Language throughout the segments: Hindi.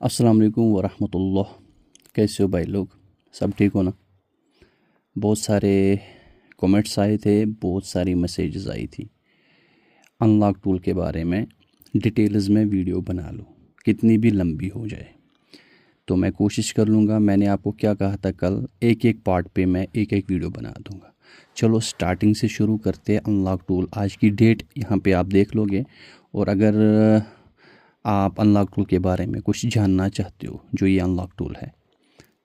अस्सलाम वालेकुम वरहमतुल्लाह। कैसे हो भाई लोग? सब ठीक हो ना? बहुत सारे कमेंट्स आए थे, बहुत सारी मैसेजेस आई थी अनलॉक टूल के बारे में। डिटेल्स में वीडियो बना लो, कितनी भी लंबी हो जाए। तो मैं कोशिश कर लूँगा। मैंने आपको क्या कहा था कल, एक एक पार्ट पे मैं एक एक वीडियो बना दूँगा। चलो स्टार्टिंग से शुरू करते हैं। अनलॉक टूल आज की डेट यहाँ पे आप देख लोगे। और अगर आप अनलॉक टूल के बारे में कुछ जानना चाहते हो, जो ये अनलॉक टूल है,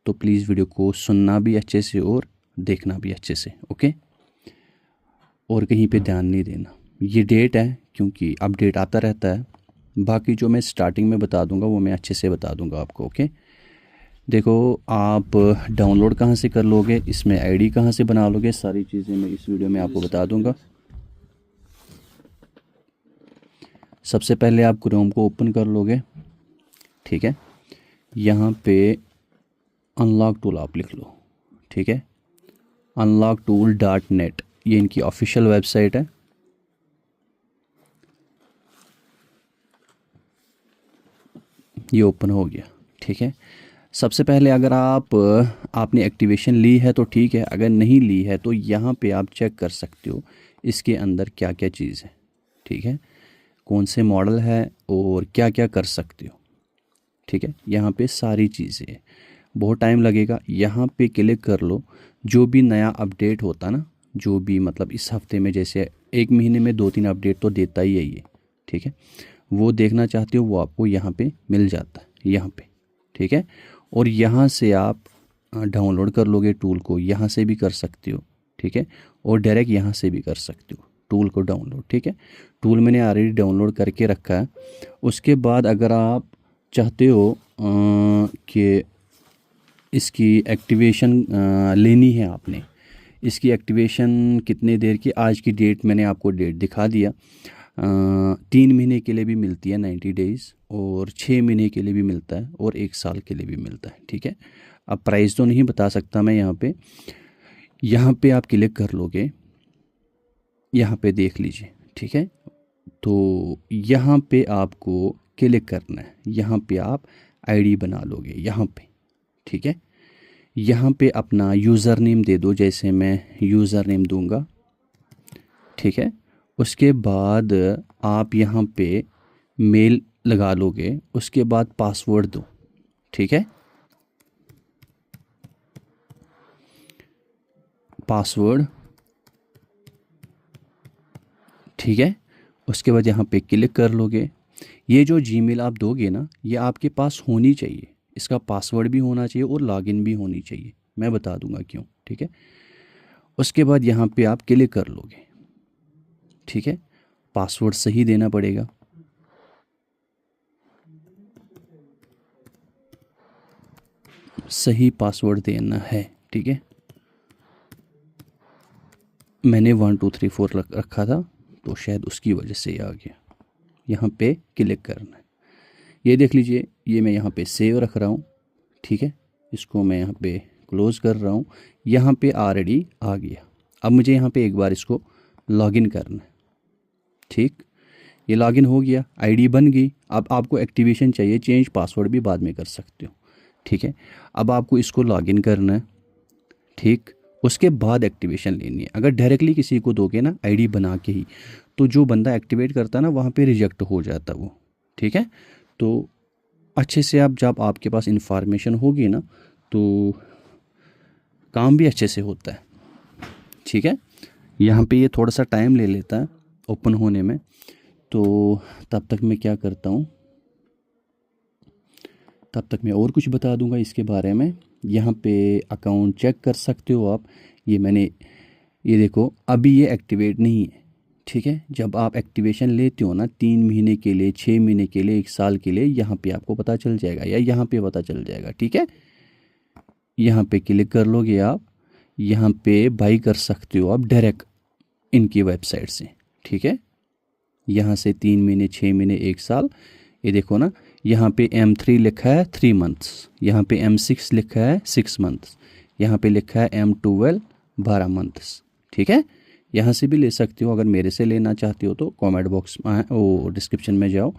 तो प्लीज़ वीडियो को सुनना भी अच्छे से और देखना भी अच्छे से, ओके। और कहीं पे ध्यान नहीं देना। ये डेट है क्योंकि अपडेट आता रहता है। बाकी जो मैं स्टार्टिंग में बता दूंगा वो मैं अच्छे से बता दूंगा आपको, ओके। देखो, आप डाउनलोड कहाँ से कर लोगे, इसमें आईडी कहाँ से बना लोगे, सारी चीज़ें मैं इस वीडियो में आपको बता दूंगा। सबसे पहले आप क्रोम को ओपन कर लोगे, ठीक है। यहाँ पे अनलॉक टूल आप लिख लो, ठीक है। unlocktool.net ये इनकी ऑफिशियल वेबसाइट है। ये ओपन हो गया, ठीक है। सबसे पहले अगर आपने एक्टिवेशन ली है तो ठीक है, अगर नहीं ली है तो यहाँ पे आप चेक कर सकते हो इसके अंदर क्या क्या चीज़ है, ठीक है। कौन से मॉडल है और क्या क्या कर सकते हो, ठीक है। यहाँ पे सारी चीज़ें हैं। बहुत टाइम लगेगा, यहाँ पे क्लिक कर लो। जो भी नया अपडेट होता ना, जो भी मतलब इस हफ्ते में, जैसे एक महीने में 2-3 अपडेट तो देता ही है ये, ठीक है। वो देखना चाहते हो वो आपको यहाँ पे मिल जाता है, यहाँ पे, ठीक है। और यहाँ से आप डाउनलोड कर लोगे टूल को, यहाँ से भी कर सकते हो, ठीक है। और डायरेक्ट यहाँ से भी कर सकते हो टूल को डाउनलोड, ठीक है। टूल मैंने ऑलरेडी डाउनलोड करके रखा है। उसके बाद अगर आप चाहते हो कि इसकी एक्टिवेशन लेनी है आपने, इसकी एक्टिवेशन कितने देर की, आज की डेट मैंने आपको डेट दिखा दिया। 3 महीने के लिए भी मिलती है 90 डेज़, और 6 महीने के लिए भी मिलता है, और 1 साल के लिए भी मिलता है, ठीक है। अब प्राइस तो नहीं बता सकता मैं यहाँ पे आप क्लिक कर लोगे, यहाँ पे देख लीजिए, ठीक है। तो यहाँ पे आपको क्लिक करना है, यहाँ पे आप आईडी बना लोगे, यहाँ पे, ठीक है। यहाँ पे अपना यूज़र नेम दे दो, जैसे मैं यूज़र नेम दूंगा, ठीक है। उसके बाद आप यहाँ पे मेल लगा लोगे, उसके बाद पासवर्ड दो, ठीक है। पासवर्ड, ठीक है। उसके बाद यहाँ पे क्लिक कर लोगे। ये जो जीमेल आप दोगे ना, ये आपके पास होनी चाहिए। इसका पासवर्ड भी होना चाहिए और लॉगिन भी होनी चाहिए। मैं बता दूंगा क्यों, ठीक है। उसके बाद यहाँ पे आप क्लिक कर लोगे, ठीक है। पासवर्ड सही देना पड़ेगा, सही पासवर्ड देना है, ठीक है। मैंने 1 2 3 4 रखा था, तो शायद उसकी वजह से ये आ गया। यहाँ पे क्लिक करना है। ये देख लीजिए, ये मैं यहाँ पे सेव रख रहा हूँ, ठीक है। इसको मैं यहाँ पे क्लोज़ कर रहा हूँ। यहाँ पे ऑलरेडी आ गया। अब मुझे यहाँ पे एक बार इसको लॉगिन करना है, ठीक। ये लॉगिन हो गया, आईडी बन गई। अब आपको एक्टिवेशन चाहिए, चेंज पासवर्ड भी बाद में कर सकते हो, ठीक है। अब आपको इसको लॉगिन करना है, ठीक। उसके बाद एक्टिवेशन लेनी है। अगर डायरेक्टली किसी को दोगे ना आईडी बना के ही, तो जो बंदा एक्टिवेट करता है ना, वहाँ पे रिजेक्ट हो जाता वो, ठीक है। तो अच्छे से आप, जब आपके पास इंफॉर्मेशन होगी ना, तो काम भी अच्छे से होता है, ठीक है। यहाँ पे ये थोड़ा सा टाइम ले लेता है ओपन होने में, तो तब तक मैं क्या करता हूँ, तब तक मैं और कुछ बता दूंगा इसके बारे में। यहाँ पे अकाउंट चेक कर सकते हो आप। ये देखो, अभी ये एक्टिवेट नहीं है, ठीक है। जब आप एक्टिवेशन लेते हो ना, 3 महीने के लिए, 6 महीने के लिए, 1 साल के लिए, यहाँ पे आपको पता चल जाएगा, या यहाँ पे पता चल जाएगा, ठीक है। यहाँ पे क्लिक कर लोगे आप। यहाँ पे बाई कर सकते हो आप डायरेक्ट इनकी वेबसाइट से, ठीक है। यहाँ से 3 महीने, 6 महीने, 1 साल। ये देखो ना, यहाँ पे M3 लिखा है 3 मंथ्स, यहाँ पे M6 लिखा है 6 मंथ्स, यहाँ पे लिखा है M12 12 मंथ्स, ठीक है। यहाँ से भी ले सकते हो। अगर मेरे से लेना चाहते हो तो कमेंट बॉक्स में वो डिस्क्रिप्शन में जाओ,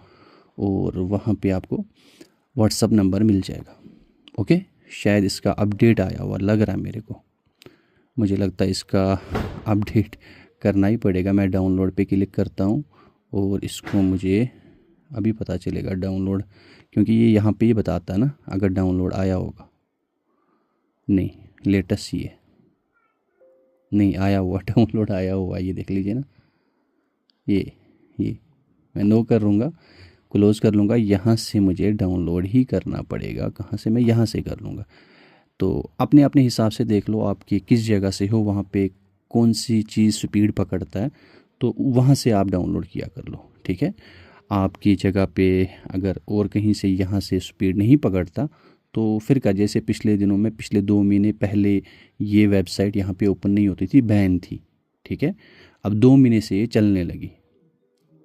और वहाँ पे आपको व्हाट्सअप नंबर मिल जाएगा। ओके, शायद इसका अपडेट आया हुआ लग रहा है मेरे को, मुझे लगता है इसका अपडेट करना ही पड़ेगा। मैं डाउनलोड पे क्लिक करता हूँ और इसको मुझे अभी पता चलेगा डाउनलोड, क्योंकि ये यहाँ पे ही बताता है ना अगर डाउनलोड आया होगा। नहीं, लेटेस्ट ही है, नहीं आया हुआ, डाउनलोड आया हुआ, ये देख लीजिए ना। ये मैं नो कर लूँगा, क्लोज़ कर लूँगा। यहाँ से मुझे डाउनलोड ही करना पड़ेगा। कहाँ से? मैं यहाँ से कर लूँगा। तो अपने अपने हिसाब से देख लो आपकी किस जगह से हो, वहाँ पे कौन सी चीज़ स्पीड पकड़ता है, तो वहाँ से आप डाउनलोड किया कर लो। ठीक है, आपकी जगह पे अगर और कहीं से यहाँ से स्पीड नहीं पकड़ता तो फिर का, जैसे पिछले दिनों में, पिछले 2 महीने पहले ये वेबसाइट यहाँ पे ओपन नहीं होती थी, बैन थी। ठीक है, अब 2 महीने से ये चलने लगी,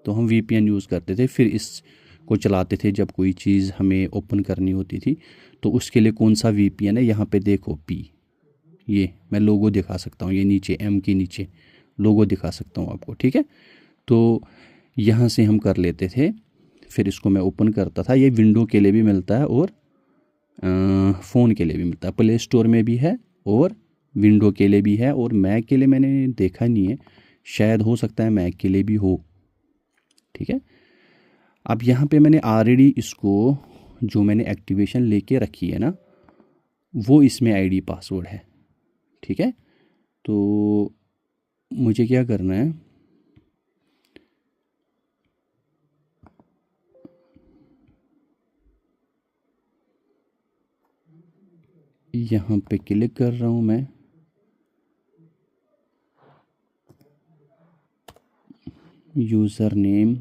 तो हम वीपीएन यूज़ करते थे, फिर इसको चलाते थे जब कोई चीज़ हमें ओपन करनी होती थी। तो उसके लिए कौन सा वीपीएन है, यहाँ पे देखो पी, ये मैं लोगो दिखा सकता हूँ, ये नीचे एम के नीचे लोगो दिखा सकता हूँ आपको। ठीक है, तो यहाँ से हम कर लेते थे, फिर इसको मैं ओपन करता था। ये विंडो के लिए भी मिलता है और फ़ोन के लिए भी मिलता है, प्ले स्टोर में भी है और विंडो के लिए भी है, और मैक के लिए मैंने देखा नहीं है, शायद हो सकता है मैक के लिए भी हो। ठीक है, अब यहाँ पे मैंने ऑलरेडी इसको, जो मैंने एक्टिवेशन लेके रखी है ना, वो इसमें आईडी पासवर्ड है। ठीक है, तो मुझे क्या करना है, यहाँ पे क्लिक कर रहा हूँ मैं, यूज़र नेम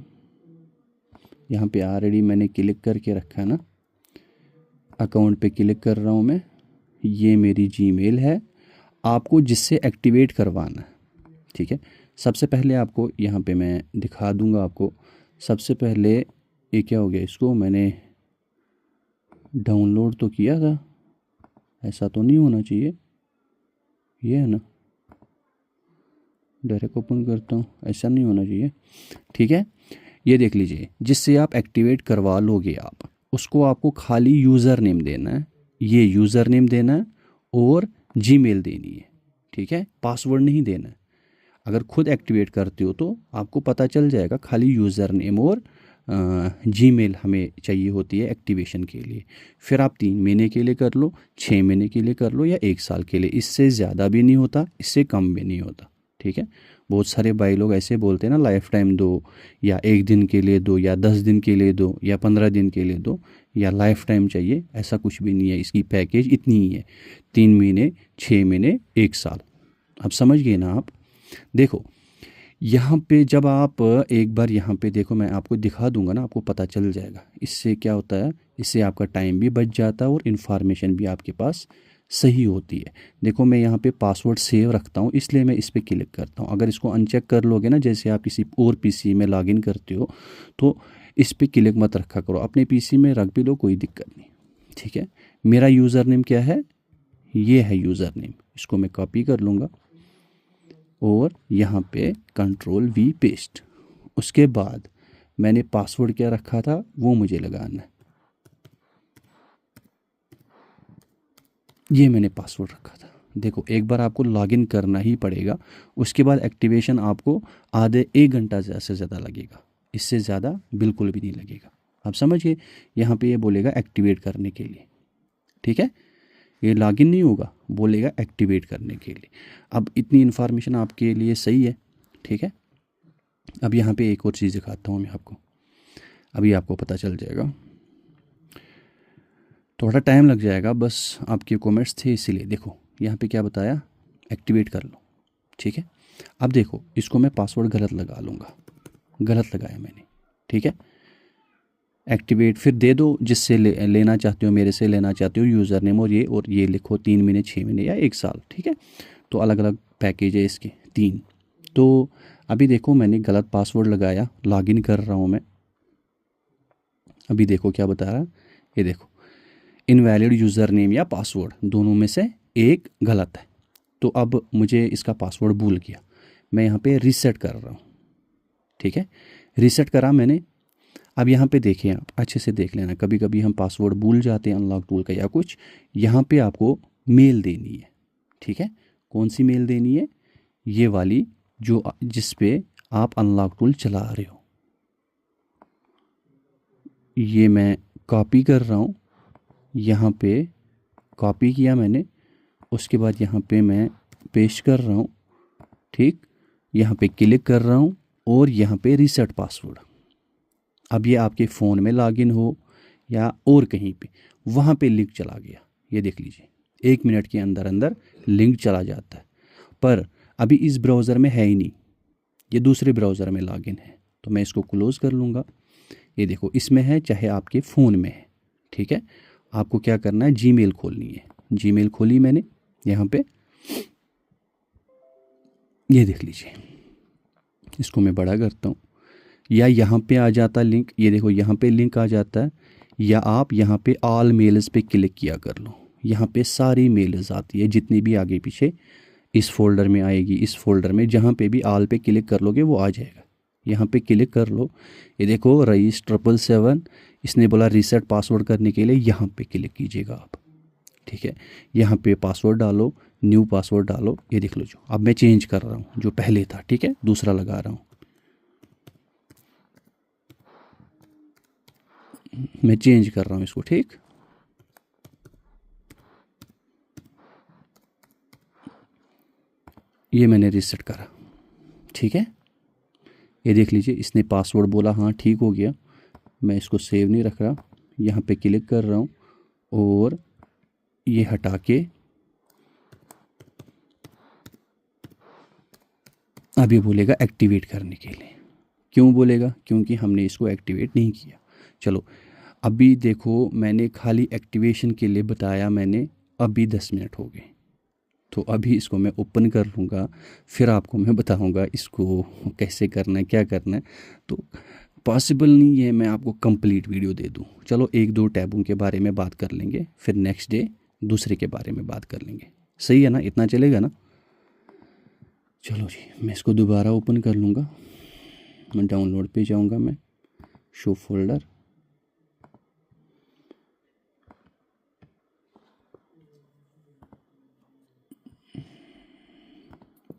यहाँ पे ऑलरेडी मैंने क्लिक करके रखा है ना, अकाउंट पे क्लिक कर रहा हूँ मैं, ये मेरी जीमेल है। आपको जिससे एक्टिवेट करवाना है, ठीक है, सबसे पहले आपको यहाँ पे मैं दिखा दूँगा आपको। सबसे पहले ये क्या हो गया, इसको मैंने डाउनलोड तो किया था, ऐसा तो नहीं होना चाहिए, ये है ना, डायरेक्ट ओपन करता हूँ, ऐसा नहीं होना चाहिए। ठीक है, ये देख लीजिए, जिससे आप एक्टिवेट करवा लोगे आप, उसको आपको खाली यूज़र नेम देना है, ये यूज़र नेम देना है और जीमेल देनी है। ठीक है, पासवर्ड नहीं देना है। अगर खुद एक्टिवेट करते हो तो आपको पता चल जाएगा, खाली यूज़र नेम और जीमेल हमें चाहिए होती है एक्टिवेशन के लिए। फिर आप 3 महीने के लिए कर लो, 6 महीने के लिए कर लो या 1 साल के लिए, इससे ज़्यादा भी नहीं होता, इससे कम भी नहीं होता। ठीक है, बहुत सारे भाई लोग ऐसे बोलते हैं ना, लाइफ टाइम दो, या 1 दिन के लिए दो, या 10 दिन के लिए दो, या 15 दिन के लिए दो, या लाइफ टाइम चाहिए, ऐसा कुछ भी नहीं है। इसकी पैकेज इतनी ही है, 3 महीने, 6 महीने, 1 साल। अब समझ गए ना आप। देखो यहाँ पे जब आप एक बार यहाँ पे देखो, मैं आपको दिखा दूंगा ना, आपको पता चल जाएगा। इससे क्या होता है, इससे आपका टाइम भी बच जाता है और इन्फॉर्मेशन भी आपके पास सही होती है। देखो मैं यहाँ पे पासवर्ड सेव रखता हूँ, इसलिए मैं इस पर क्लिक करता हूँ। अगर इसको अनचेक कर लोगे ना, जैसे आप किसी और पीसी में लॉगिन करते हो, तो इस पर क्लिक मत रखा करो, अपने पीसी में रख भी लो, कोई दिक्कत नहीं। ठीक है, मेरा यूज़र नेम क्या है, ये है यूज़र नेम, इसको मैं कॉपी कर लूँगा और यहाँ पे Ctrl+V पेस्ट। उसके बाद मैंने पासवर्ड क्या रखा था वो मुझे लगाना है, ये मैंने पासवर्ड रखा था। देखो एक बार आपको लॉगिन करना ही पड़ेगा, उसके बाद एक्टिवेशन आपको आधे 1 घंटा से ज़्यादा लगेगा, इससे ज़्यादा बिल्कुल भी नहीं लगेगा। आप समझिए, यहाँ पे ये बोलेगा एक्टिवेट करने के लिए। ठीक है, ये लॉगिन नहीं होगा, बोलेगा एक्टिवेट करने के लिए। अब इतनी इन्फॉर्मेशन आपके लिए सही है। ठीक है, अब यहाँ पे एक और चीज़ दिखाता हूँ मैं आपको, अभी आपको पता चल जाएगा, थोड़ा टाइम लग जाएगा, बस आपके कमेंट्स थे इसीलिए। देखो यहाँ पे क्या बताया, एक्टिवेट कर लो। ठीक है, अब देखो इसको मैं पासवर्ड गलत लगा लूँगा, गलत लगाया मैंने। ठीक है, एक्टिवेट फिर दे दो, जिससे लेना चाहते हो, मेरे से लेना चाहते हो यूज़र नेम और ये लिखो 3 महीने, 6 महीने या 1 साल। ठीक है, तो अलग अलग पैकेज है इसके 3। तो अभी देखो मैंने गलत पासवर्ड लगाया, लॉगिन कर रहा हूँ मैं। अभी देखो क्या बता रहा है, ये देखो इनवैलिड यूज़र नेम या पासवर्ड, दोनों में से एक गलत है। तो अब मुझे इसका पासवर्ड भूल गया, मैं यहाँ पे रीसेट कर रहा हूँ। ठीक है, रीसेट करा मैंने। अब यहाँ पे देखिए, आप अच्छे से देख लेना, कभी कभी हम पासवर्ड भूल जाते हैं अनलॉक टूल का या कुछ। यहाँ पे आपको मेल देनी है, ठीक है। कौन सी मेल देनी है? ये वाली जो जिस पे आप अनलॉक टूल चला रहे हो। ये मैं कॉपी कर रहा हूँ, यहाँ पे कॉपी किया मैंने, उसके बाद यहाँ पे मैं पेस्ट कर रहा हूँ, ठीक। यहाँ पे क्लिक कर रहा हूँ और यहाँ पे रीसेट पासवर्ड। अब ये आपके फ़ोन में लॉगिन हो या और कहीं पे, वहाँ पे लिंक चला गया। ये देख लीजिए, 1 मिनट के अंदर अंदर लिंक चला जाता है। पर अभी इस ब्राउज़र में है ही नहीं, ये दूसरे ब्राउज़र में लॉगिन है। तो मैं इसको क्लोज़ कर लूँगा। ये देखो, इसमें है चाहे आपके फ़ोन में है, ठीक है। आपको क्या करना है, जीमेल खोलनी है। जीमेल खोली मैंने यहाँ पे, ये देख लीजिए। इसको मैं बड़ा करता हूँ, या यहाँ पे आ जाता लिंक, ये देखो यहाँ पे लिंक आ जाता है। या आप यहाँ पे ऑल मेल्स पे क्लिक किया कर लो, यहाँ पे सारी मेल्स आती है जितनी भी आगे पीछे इस फोल्डर में आएगी, इस फोल्डर में जहाँ पे भी ऑल पे क्लिक कर लोगे वो आ जाएगा। यहाँ पे क्लिक कर लो, ये देखो रईस 777, इसने बोला रीसेट पासवर्ड करने के लिए यहाँ पे क्लिक कीजिएगा आप, ठीक है। यहाँ पे पासवर्ड डालो, न्यू पासवर्ड डालो। ये देख लो, जो अब मैं चेंज कर रहा हूँ, जो पहले था, ठीक है, दूसरा लगा रहा हूँ। मैं चेंज कर रहा हूँ इसको, ठीक। ये मैंने रीसेट करा, ठीक है। ये देख लीजिए, इसने पासवर्ड बोला, हाँ ठीक हो गया। मैं इसको सेव नहीं रख रहा, यहाँ पे क्लिक कर रहा हूँ और ये हटा के अब ये बोलेगा एक्टिवेट करने के लिए। क्यों बोलेगा? क्योंकि हमने इसको एक्टिवेट नहीं किया। चलो, अभी देखो, मैंने खाली एक्टिवेशन के लिए बताया मैंने, अभी 10 मिनट हो गए। तो अभी इसको मैं ओपन कर लूँगा, फिर आपको मैं बताऊँगा इसको कैसे करना है, क्या करना है। तो पॉसिबल नहीं है मैं आपको कंप्लीट वीडियो दे दूँ। चलो 1-2 टैबों के बारे में बात कर लेंगे, फिर नेक्स्ट डे दूसरे के बारे में बात कर लेंगे। सही है ना? इतना चलेगा ना? चलो जी, मैं इसको दोबारा ओपन कर लूँगा। मैं डाउनलोड पे जाऊँगा, मैं शो फोल्डर,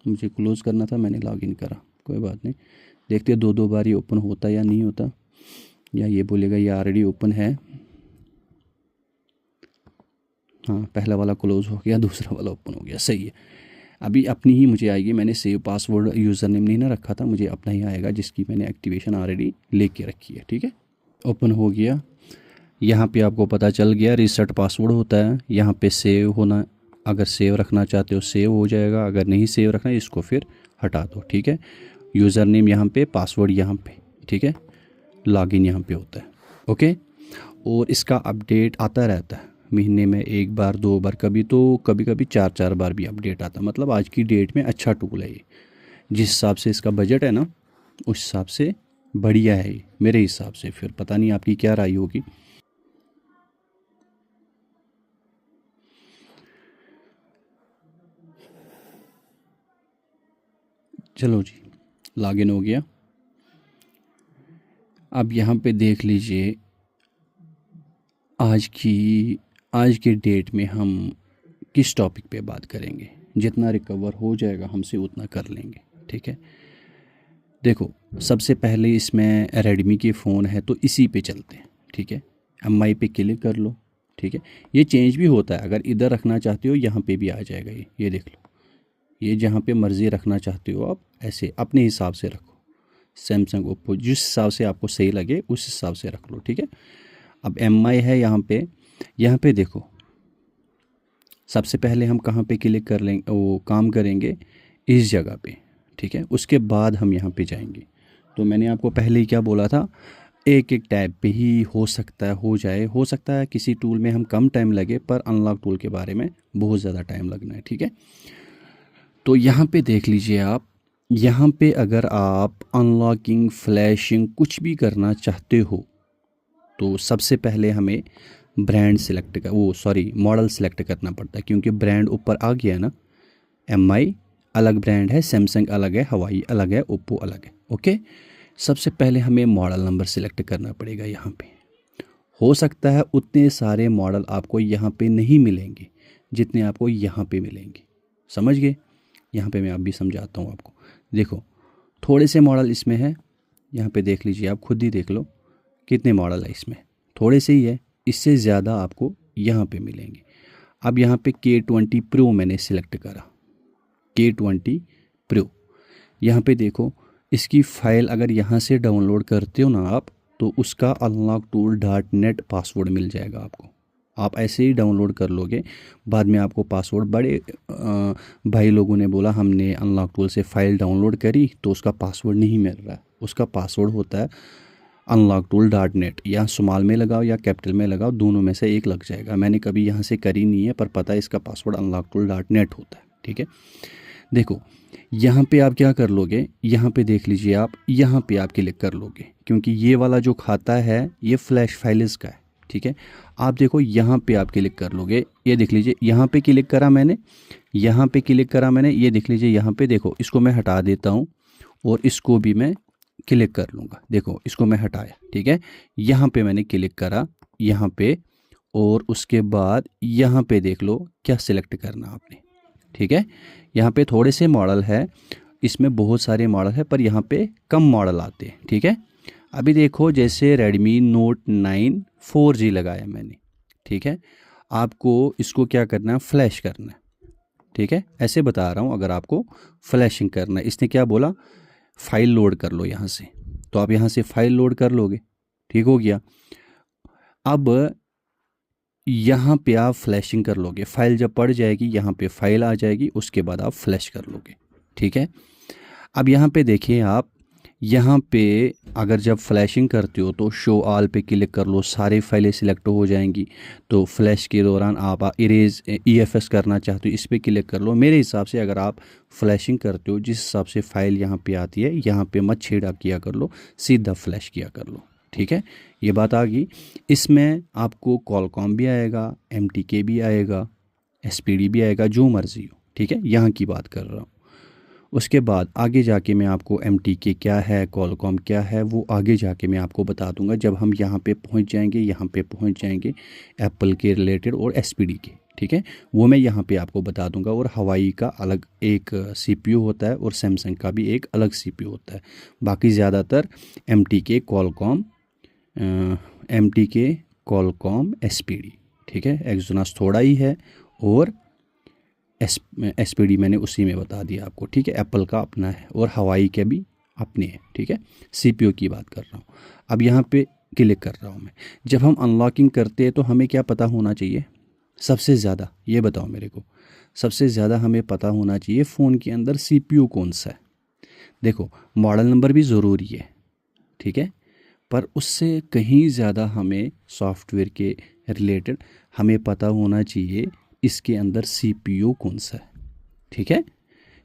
मुझे क्लोज़ करना था, मैंने लॉगिन करा, कोई बात नहीं। देखते हैं 2-2 बार ये ओपन होता या नहीं होता, या ये बोलेगा ये ऑलरेडी ओपन है। हाँ, पहला वाला क्लोज़ हो गया, दूसरा वाला ओपन हो गया, सही है। अभी अपनी ही मुझे आएगी, मैंने सेव पासवर्ड यूज़र नेम नहीं ना रखा था, मुझे अपना ही आएगा जिसकी मैंने एक्टिवेशन ऑलरेडी लेके रखी है, ठीक है। ओपन हो गया, यहाँ पे आपको पता चल गया रीसेट पासवर्ड होता है। यहाँ पे सेव होना, अगर सेव रखना चाहते हो सेव हो जाएगा, अगर नहीं सेव रखना इसको फिर हटा दो, ठीक है। यूज़र नेम यहाँ पे, पासवर्ड यहाँ पे, ठीक है। लॉगिन यहाँ पे होता है, ओके। और इसका अपडेट आता रहता है, महीने में 1 बार 2 बार, कभी तो कभी 4-4 बार भी अपडेट आता है। मतलब आज की डेट में अच्छा टूल है ये, जिस हिसाब से इसका बजट है ना, उस हिसाब से बढ़िया है ये मेरे हिसाब से। फिर पता नहीं आपकी क्या राय होगी। चलो जी, लॉगिन हो गया। अब यहाँ पे देख लीजिए, आज के डेट में हम किस टॉपिक पे बात करेंगे। जितना रिकवर हो जाएगा हमसे उतना कर लेंगे, ठीक है। देखो, सबसे पहले इसमें रेडमी के फ़ोन है तो इसी पे चलते हैं, ठीक है। एमआई पे क्लिक कर लो, ठीक है। ये चेंज भी होता है, अगर इधर रखना चाहते हो यहाँ पे भी आ जाएगा ये देख लो। ये जहाँ पे मर्ज़ी रखना चाहते हो आप, ऐसे अपने हिसाब से रखो। सैमसंग, ओप्पो, जिस हिसाब से आपको सही लगे उस हिसाब से रख लो, ठीक है। अब एमआई है यहाँ पे देखो, सबसे पहले हम कहाँ पे क्लिक कर लेंगे, वो काम करेंगे इस जगह पे, ठीक है। उसके बाद हम यहाँ पे जाएंगे। तो मैंने आपको पहले ही क्या बोला था, एक एक टैब पे ही हो सकता है हो जाए, हो सकता है किसी टूल में हम कम टाइम लगे, पर अनलॉक टूल के बारे में बहुत ज़्यादा टाइम लगना है, ठीक है। तो यहाँ पे देख लीजिए आप, यहाँ पे अगर आप अनलॉकिंग, फ्लैशिंग कुछ भी करना चाहते हो तो सबसे पहले हमें ब्रांड सेलेक्ट कर मॉडल सेलेक्ट करना पड़ता है, क्योंकि ब्रांड ऊपर आ गया ना। एमआई अलग ब्रांड है, सैमसंग अलग है, हवाई अलग है, ओप्पो अलग है, ओके। सबसे पहले हमें मॉडल नंबर सिलेक्ट करना पड़ेगा। यहाँ पे हो सकता है उतने सारे मॉडल आपको यहाँ पे नहीं मिलेंगे जितने आपको यहाँ पे मिलेंगे, समझ गए। यहाँ पे मैं अभी समझाता हूँ आपको। देखो थोड़े से मॉडल इसमें है, यहाँ पे देख लीजिए, आप खुद ही देख लो कितने मॉडल है इसमें, थोड़े से ही है। इससे ज़्यादा आपको यहाँ पे मिलेंगे। अब यहाँ पे K20 Pro मैंने सिलेक्ट करा, K20 Pro। यहाँ पे देखो इसकी फ़ाइल अगर यहाँ से डाउनलोड करते हो ना आप, तो उसका unlocktool.net पासवर्ड मिल जाएगा आपको। आप ऐसे ही डाउनलोड कर लोगे, बाद में आपको पासवर्ड, बड़े भाई लोगों ने बोला हमने अनलॉक टूल से फ़ाइल डाउनलोड करी तो उसका पासवर्ड नहीं मिल रहा है। उसका पासवर्ड होता है unlocktool.net, या स्मॉल में लगाओ या कैपिटल में लगाओ, दोनों में से एक लग जाएगा। मैंने कभी यहाँ से करी नहीं है, पर पता है इसका पासवर्ड unlocktool.net होता है, ठीक है। देखो यहाँ पे आप क्या कर लोगे, यहाँ पे देख लीजिए आप, यहाँ पे आप क्लिक कर लोगे, क्योंकि ये वाला जो खाता है ये फ्लैश फाइल्स का है, ठीक है। आप देखो यहाँ पे आप क्लिक कर लोगे, ये देख लीजिए, यहाँ पे क्लिक करा मैंने, यहाँ पे क्लिक करा मैंने, ये देख लीजिए यहाँ पे। देखो इसको मैं हटा देता हूँ और इसको भी मैं क्लिक कर लूँगा। देखो इसको मैं हटाया, ठीक है। यहाँ पे मैंने क्लिक करा, यहाँ पे, और उसके बाद यहाँ पे देख लो क्या सिलेक्ट करना आपने, ठीक है। यहाँ पे थोड़े से मॉडल है, इसमें बहुत सारे मॉडल है, पर यहाँ पे कम मॉडल आते हैं, ठीक है। अभी देखो जैसे Redmi Note 9 4G लगाया मैंने, ठीक है। आपको इसको क्या करना है, फ्लैश करना है, ठीक है। ऐसे बता रहा हूँ, अगर आपको फ्लैशिंग करना है, इसने क्या बोला, फ़ाइल लोड कर लो यहाँ से, तो आप यहाँ से फ़ाइल लोड कर लोगे, ठीक हो गया। अब यहाँ पे आप फ्लैशिंग कर लोगे, फ़ाइल जब पड़ जाएगी यहाँ पे फ़ाइल आ जाएगी, उसके बाद आप फ्लैश कर लोगे, ठीक है। अब यहाँ पे देखिए आप, यहाँ पे अगर जब फ्लैशिंग करते हो तो शो ऑल पे क्लिक कर लो, सारे फाइलें सिलेक्ट हो जाएंगी। तो फ्लैश के दौरान आप इरेज EFS करना चाहते हो, इस पर क्लिक कर लो। मेरे हिसाब से अगर आप फ्लैशिंग करते हो, जिस हिसाब से फ़ाइल यहाँ पे आती है, यहाँ पे मत छेड़ा किया कर लो, सीधा फ्लैश किया कर लो, ठीक है। ये बात आ गई। इसमें आपको कॉलकॉम भी आएगा, MTK भी आएगा, SPD भी आएगा, जो मर्ज़ी हो, ठीक है। यहाँ की बात कर रहा हूँ। उसके बाद आगे जाके मैं आपको MTK क्या है, कॉलकॉम क्या है, वो आगे जाके मैं आपको बता दूंगा जब हम यहाँ पे पहुँच जाएंगे। यहाँ पे पहुँच जाएंगे एप्पल के रिलेटेड और SPD के, ठीक है, वो मैं यहाँ पे आपको बता दूंगा। और हवाई का अलग एक CPU होता है और सैमसंग का भी एक अलग CPU होता है। बाकी ज़्यादातर MTK, कॉलकॉम, SPD, ठीक है। एक्सोनस थोड़ा ही है, और SPD मैंने उसी में बता दिया आपको, ठीक है। एप्पल का अपना है और हवाई के भी अपने हैं, ठीक है। CPU की बात कर रहा हूँ। अब यहाँ पे क्लिक कर रहा हूँ मैं। जब हम अनलॉकिंग करते हैं तो हमें क्या पता होना चाहिए, सबसे ज़्यादा ये बताओ मेरे को, सबसे ज़्यादा हमें पता होना चाहिए फ़ोन के अंदर CPU कौन सा है। देखो मॉडल नंबर भी ज़रूरी है, ठीक है, पर उससे कहीं ज़्यादा हमें सॉफ्टवेयर के रिलेटेड हमें पता होना चाहिए इसके अंदर CPU कौन सा है, ठीक है।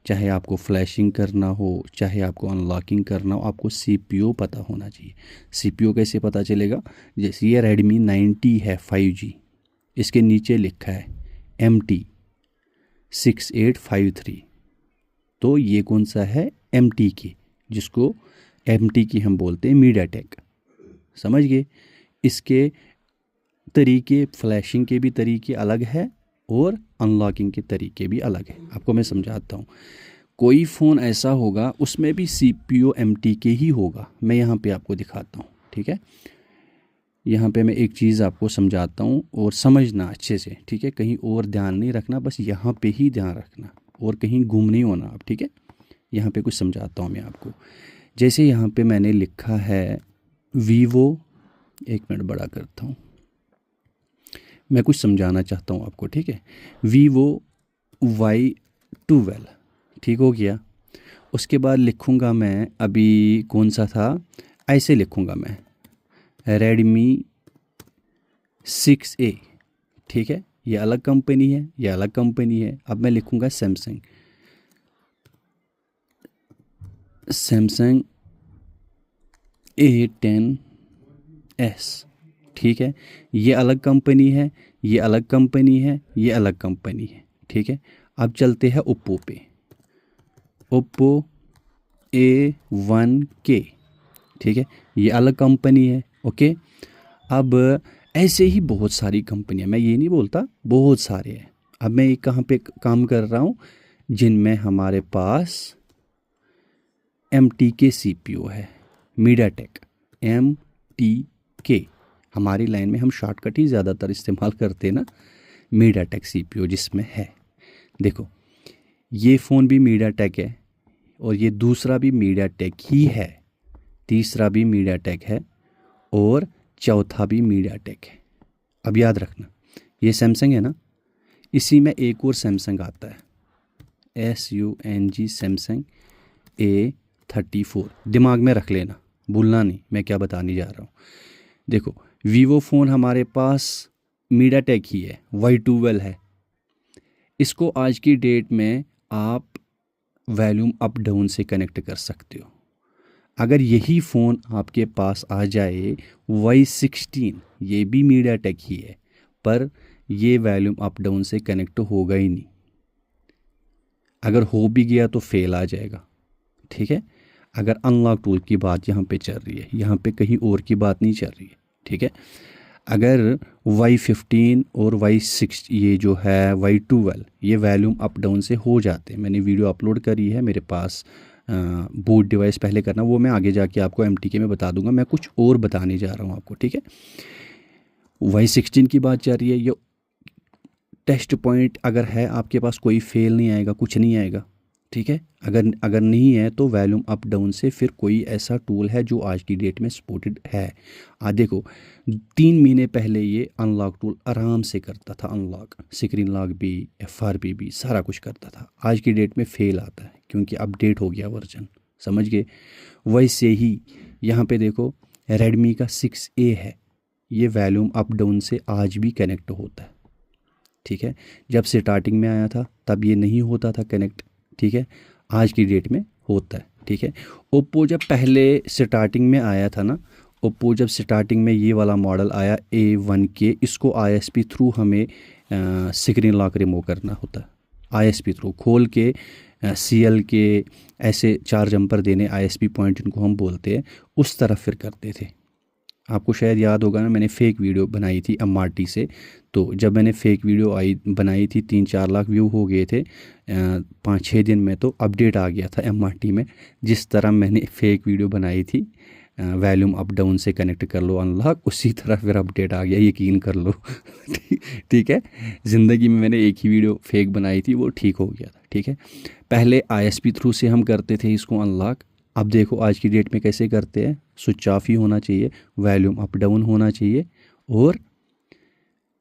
चाहे आपको फ्लैशिंग करना हो, चाहे आपको अनलॉकिंग करना हो, आपको CPU पता होना चाहिए। CPU कैसे पता चलेगा, जैसे ये Redmi 90 है 5G, इसके नीचे लिखा है MT6853, तो ये कौन सा है, MTK, जिसको MTK हम बोलते हैं, मीडियाटेक, समझ गए। इसके तरीके, फ्लैशिंग के भी तरीके अलग है और अनलॉकिंग के तरीके भी अलग है। आपको मैं समझाता हूँ। कोई फ़ोन ऐसा होगा उसमें भी CPU MTK ही होगा, मैं यहाँ पे आपको दिखाता हूँ, ठीक है। यहाँ पे मैं एक चीज़ आपको समझाता हूँ और समझना अच्छे से, ठीक है। कहीं और ध्यान नहीं रखना, बस यहाँ पे ही ध्यान रखना और कहीं गुम नहीं होना आप, ठीक है। यहाँ पे कुछ समझाता हूँ मैं आपको। जैसे यहाँ पे मैंने लिखा है Vivo, एक मिनट बड़ा करता हूँ, मैं कुछ समझाना चाहता हूँ आपको, ठीक है। Vivo Y12, ठीक हो गया। उसके बाद लिखूँगा मैं, अभी कौन सा था, ऐसे लिखूँगा मैं Redmi 6A, ठीक है। ये अलग कंपनी है, ये अलग कंपनी है। अब मैं लिखूँगा सैमसंग A10s, ठीक है। ये अलग कंपनी है, ये अलग कंपनी है, ये अलग कंपनी है, ठीक है। अब चलते हैं ओप्पो पे, Oppo A1K, ठीक है, ये अलग कंपनी है। ओके, अब ऐसे ही बहुत सारी कंपनियां, मैं ये नहीं बोलता, बहुत सारे हैं। अब मैं एक कहाँ पे काम कर रहा हूँ, जिनमें हमारे पास MTK CPU है, मीडियाटेक MTK। हमारी लाइन में हम शॉर्टकट ही ज़्यादातर इस्तेमाल करते हैं ना, मीडियाटेक CPU जिसमें है। देखो, ये फ़ोन भी मीडियाटेक है, और ये दूसरा भी मीडियाटेक ही है, तीसरा भी मीडियाटेक है, और चौथा भी मीडियाटेक है। अब याद रखना, ये सैमसंग है ना, इसी में एक और सैमसंग आता है, SUNG, सैमसंग A34। दिमाग में रख लेना, भूलना नहीं मैं क्या बताने जा रहा हूँ। देखो, वीवो फ़ोन हमारे पास मीडियाटेक ही है, Y12 है। इसको आज की डेट में आप वॉल्यूम अप डाउन से कनेक्ट कर सकते हो। अगर यही फ़ोन आपके पास आ जाए Y16, ये भी मीडियाटेक ही है, पर ये वॉल्यूम अप डाउन से कनेक्ट होगा ही नहीं। अगर हो भी गया तो फेल आ जाएगा। ठीक है, अगर अनलॉक टूल की बात यहाँ पे चल रही है, यहाँ पे कहीं और की बात नहीं चल रही है। ठीक है, अगर Y15 और Y6, ये जो है Y12, ये वॉल्यूम अप डाउन से हो जाते हैं। मैंने वीडियो अपलोड करी है मेरे पास, बूट डिवाइस पहले करना, वो मैं आगे जाके आपको MTK में बता दूंगा। मैं कुछ और बताने जा रहा हूँ आपको। ठीक है, Y16 की बात चल रही है, ये टेस्ट पॉइंट अगर है आपके पास, कोई फेल नहीं आएगा, कुछ नहीं आएगा। ठीक है, अगर नहीं है तो वॉल्यूम अप डाउन से फिर कोई ऐसा टूल है जो आज की डेट में सपोर्टेड है। देखो, 3 महीने पहले ये अनलॉक टूल आराम से करता था, अनलॉक, स्क्रीन लॉक भी, FRP भी, सारा कुछ करता था। आज की डेट में फेल आता है क्योंकि अपडेट हो गया वर्जन, समझ गए। वैसे ही यहाँ पे देखो, रेडमी का 6A है, ये वॉल्यूम अप डाउन से आज भी कनेक्ट होता है। ठीक है, जब स्टार्टिंग में आया था तब ये नहीं होता था कनेक्ट। ठीक है, आज की डेट में होता है। ठीक है, ओप्पो जब पहले स्टार्टिंग में आया था ना, ओप्पो जब स्टार्टिंग में ये वाला मॉडल आया A1K, इसको ISP थ्रू हमें स्क्रीन लॉक रिमूव करना होता है। ISP थ्रू खोल के CL के ऐसे 4 जंपर देने, ISP पॉइंट जिनको हम बोलते हैं, उस तरफ फिर करते थे। आपको शायद याद होगा ना, मैंने फ़ेक वीडियो बनाई थी MRT से। तो जब मैंने फ़ेक वीडियो बनाई थी, 3-4 लाख व्यू हो गए थे 5-6 दिन में, तो अपडेट आ गया था MRT में। जिस तरह मैंने फ़ेक वीडियो बनाई थी, वॉल्यूम अप डाउन से कनेक्ट कर लो अनलॉक, उसी तरह फिर अपडेट आ गया, यकीन कर लो। ठीक है, ज़िंदगी में मैंने एक ही वीडियो फेक बनाई थी, वो ठीक हो गया था। ठीक है, पहले ISP थ्रू से हम करते थे इसको अनलॉक। अब देखो आज की डेट में कैसे करते हैं, स्विच ऑफ ही होना चाहिए, वॉल्यूम अप डाउन होना चाहिए, और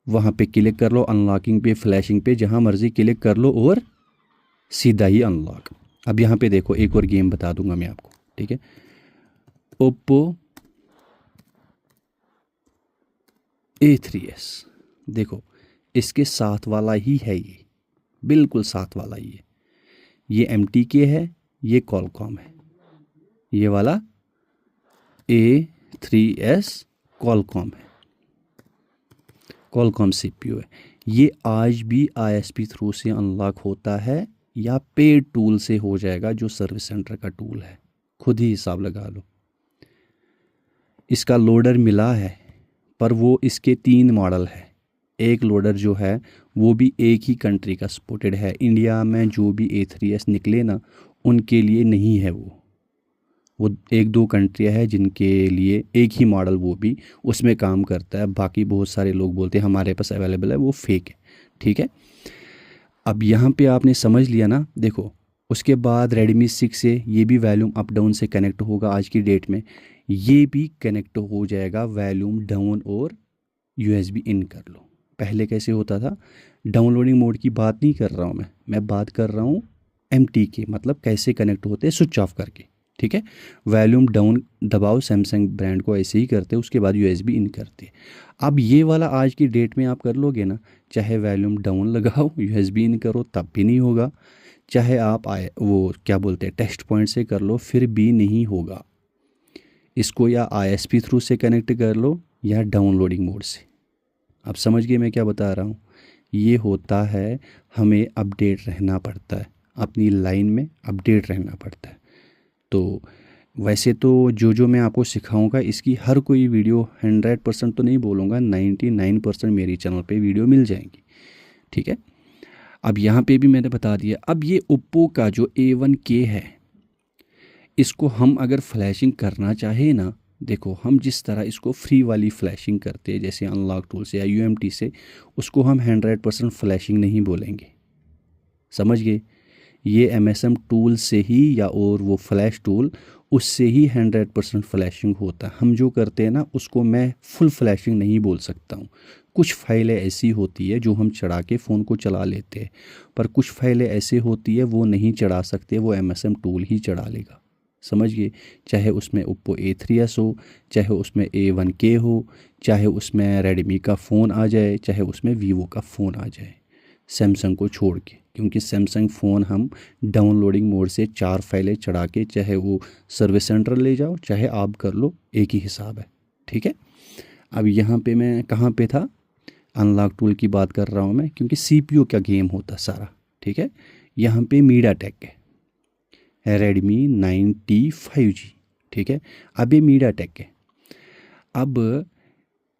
वहाँ पे क्लिक कर लो अनलॉकिंग पे, फ्लैशिंग पे, जहाँ मर्ज़ी क्लिक कर लो और सीधा ही अनलॉक। अब यहाँ पे देखो, एक और गेम बता दूंगा मैं आपको। ठीक है, ओप्पो A3s, देखो इसके साथ वाला ही है, ये बिल्कुल साथ वाला ही है। ये MTK है, ये कॉलकॉम है। ये वाला A3s कॉलकॉम है, कॉलकॉम CPU है। ये आज भी ISP थ्रू से अनलॉक होता है, या पेड टूल से हो जाएगा, जो सर्विस सेंटर का टूल है, खुद ही हिसाब लगा लो। इसका लोडर मिला है, पर वो इसके 3 मॉडल है। एक लोडर जो है वो भी एक ही कंट्री का सपोर्टेड है। इंडिया में जो भी A3s निकले ना, उनके लिए नहीं है वो 1-2 कंट्रियाँ हैं जिनके लिए एक ही मॉडल वो भी उसमें काम करता है। बाकी बहुत सारे लोग बोलते हैं हमारे पास अवेलेबल है, वो फेक है। ठीक है, अब यहाँ पे आपने समझ लिया ना। देखो, उसके बाद रेडमी 6 से ये भी वॉल्यूम अप डाउन से कनेक्ट होगा। आज की डेट में ये भी कनेक्ट हो जाएगा, वॉल्यूम डाउन और USB इन कर लो। पहले कैसे होता था, डाउनलोडिंग मोड की बात नहीं कर रहा हूँ मैं बात कर रहा हूँ MTK, मतलब कैसे कनेक्ट होते हैं स्विच ऑफ करके। ठीक है, वॉल्यूम डाउन दबाओ, सैमसंग ब्रांड को ऐसे ही करते, उसके बाद USB इन करते। अब ये वाला आज की डेट में आप कर लोगे ना, चाहे वॉल्यूम डाउन लगाओ, USB इन करो, तब भी नहीं होगा। चाहे आप वो क्या बोलते हैं टेस्ट पॉइंट से कर लो, फिर भी नहीं होगा। इसको या ISP थ्रू से कनेक्ट कर लो, या डाउनलोडिंग मोड से। अब समझ गए मैं क्या बता रहा हूँ। ये होता है, हमें अपडेट रहना पड़ता है, अपनी लाइन में अपडेट रहना पड़ता है। तो वैसे तो जो मैं आपको सिखाऊंगा इसकी हर कोई वीडियो 100% तो नहीं बोलूँगा, 99% मेरी चैनल पे वीडियो मिल जाएंगी, ठीक है। अब यहाँ पे भी मैंने बता दिया। अब ये ओप्पो का जो A1K है, इसको हम अगर फ्लैशिंग करना चाहे ना, देखो हम जिस तरह इसको फ्री वाली फ्लैशिंग करते हैं जैसे अनलॉक टूल से या UMT से, उसको हम 100% फ्लैशिंग नहीं बोलेंगे, समझ गए। ये MSM टूल से ही या और वो फ्लैश टूल, उससे ही 100% फ्लैशिंग होता है। हम जो करते हैं ना उसको मैं फुल फ्लैशिंग नहीं बोल सकता हूँ। कुछ फाइलें ऐसी होती है जो हम चढ़ा के फ़ोन को चला लेते हैं, पर कुछ फाइलें ऐसी होती है वो नहीं चढ़ा सकते, वो MSM टूल ही चढ़ा लेगा, समझ गए। चाहे उसमें ओप्पो A3s हो, चाहे उसमें A1K हो, चाहे उसमें रेडमी का फ़ोन आ जाए, चाहे उसमें वीवो का फ़ोन आ जाए, सैमसंग को छोड़ के। क्योंकि सैमसंग फ़ोन हम डाउनलोडिंग मोड से 4 फाइलें चढ़ा के, चाहे वो सर्विस सेंटर ले जाओ चाहे आप कर लो, एक ही हिसाब है, ठीक है। अब यहाँ पे मैं कहाँ पे था, अनलॉक टूल की बात कर रहा हूँ मैं, क्योंकि CPU का गेम होता सारा, ठीक है। यहाँ पे मीडियाटेक है रेडमी 9T 5G, ठीक है। अब ये मीडियाटेक है। अब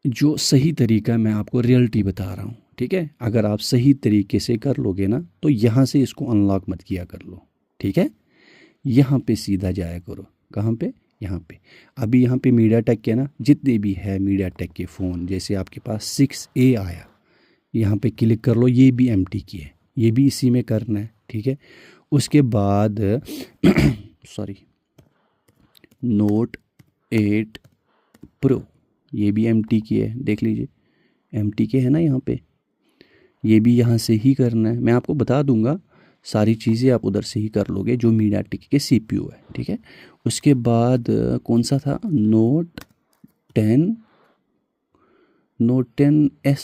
जो सही तरीका मैं आपको रियलिटी बता रहा हूँ, ठीक है। अगर आप सही तरीके से कर लोगे ना तो यहाँ से इसको अनलॉक मत किया कर लो, ठीक है। यहाँ पे सीधा जाया करो, कहाँ पे, यहाँ पे। अभी यहाँ पे मीडियाटेक के ना जितने भी है मीडियाटेक के फ़ोन, जैसे आपके पास 6A आया, यहाँ पे क्लिक कर लो, ये भी MT की है, ये भी इसी में करना है, ठीक है। उसके बाद सॉरी, Note 8 Pro, ये भी MT की है, देख लीजिए MT के है ना यहाँ पे, ये भी यहाँ से ही करना है। मैं आपको बता दूंगा सारी चीज़ें, आप उधर से ही कर लोगे जो मीडियाटेक के CPU है, ठीक है। उसके बाद कौन सा था, Note 10s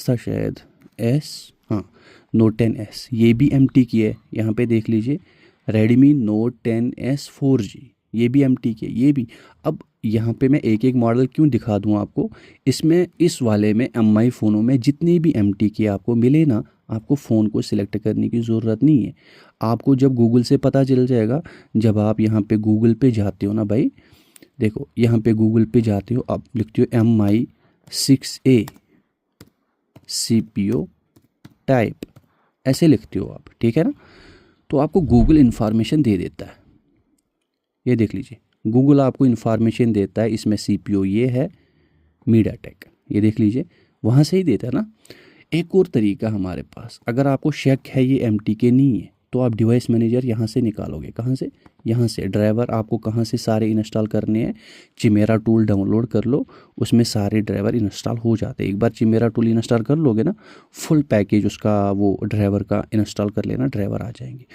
था शायद, S, हाँ Note 10s, ये भी MT की है। यहाँ पे देख लीजिए Redmi Note 10s 4G, ये भी MT की है, ये भी। अब यहाँ पे मैं एक एक मॉडल क्यों दिखा दूँ आपको, इसमें इस वाले में MI फ़ोनों में जितने भी MT के आपको मिले ना, आपको फ़ोन को सिलेक्ट करने की ज़रूरत नहीं है। आपको जब गूगल से पता चल जाएगा, जब आप यहाँ पे गूगल पे जाते हो ना भाई, देखो यहाँ पे गूगल पे जाते हो, आप लिखते हो MI 6A CPU टाइप, ऐसे लिखते हो आप, ठीक है ना। तो आपको गूगल इन्फॉर्मेशन दे देता है, ये देख लीजिए गूगल आपको इन्फॉर्मेशन देता है, इसमें CPU ये है मीडियाटेक, ये देख लीजिए वहाँ से ही देता है ना। एक और तरीका हमारे पास, अगर आपको शक है ये MT के नहीं है, तो आप डिवाइस मैनेजर यहाँ से निकालोगे, कहाँ से, यहाँ से। ड्राइवर आपको कहाँ से सारे इंस्टॉल करने हैं, चिमेरा टूल डाउनलोड कर लो, उसमें सारे ड्राइवर इंस्टॉल हो जाते हैं। एक बार चिमेरा टूल इंस्टॉल कर लोगे ना, फुल पैकेज उसका वो ड्राइवर का इंस्टॉल कर लेना, ड्राइवर आ जाएंगे।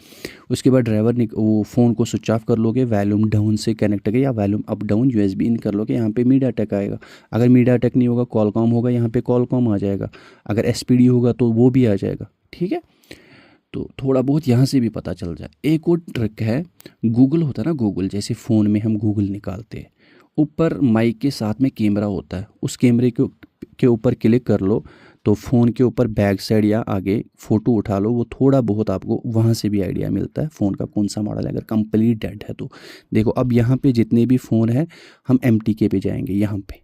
उसके बाद ड्राइवर वो फ़ोन को स्विच ऑफ कर लोगे, वॉल्यूम डाउन से कनेक्ट करें या वॉल्यूम अप डाउन USB इन कर लोगे, यहाँ पे मीडियाटेक आएगा। अगर मीडियाटेक नहीं होगा, कॉलकॉम होगा, यहाँ पे कॉलकॉम आ जाएगा। अगर SPD होगा तो वो भी आ जाएगा, ठीक है। तो थोड़ा बहुत यहाँ से भी पता चल जाए। एक और ट्रिक है, गूगल होता है ना, गूगल जैसे फ़ोन में हम गूगल निकालते हैं, ऊपर माइक के साथ में कैमरा होता है, उस कैमरे के ऊपर क्लिक कर लो, तो फ़ोन के ऊपर बैक साइड या आगे फ़ोटो उठा लो, वो थोड़ा बहुत आपको वहाँ से भी आइडिया मिलता है फ़ोन का कौन सा मॉडल है, अगर कंप्लीट डेड है तो। देखो अब यहाँ पे जितने भी फ़ोन है, हम MTK पे जाएंगे, यहाँ पे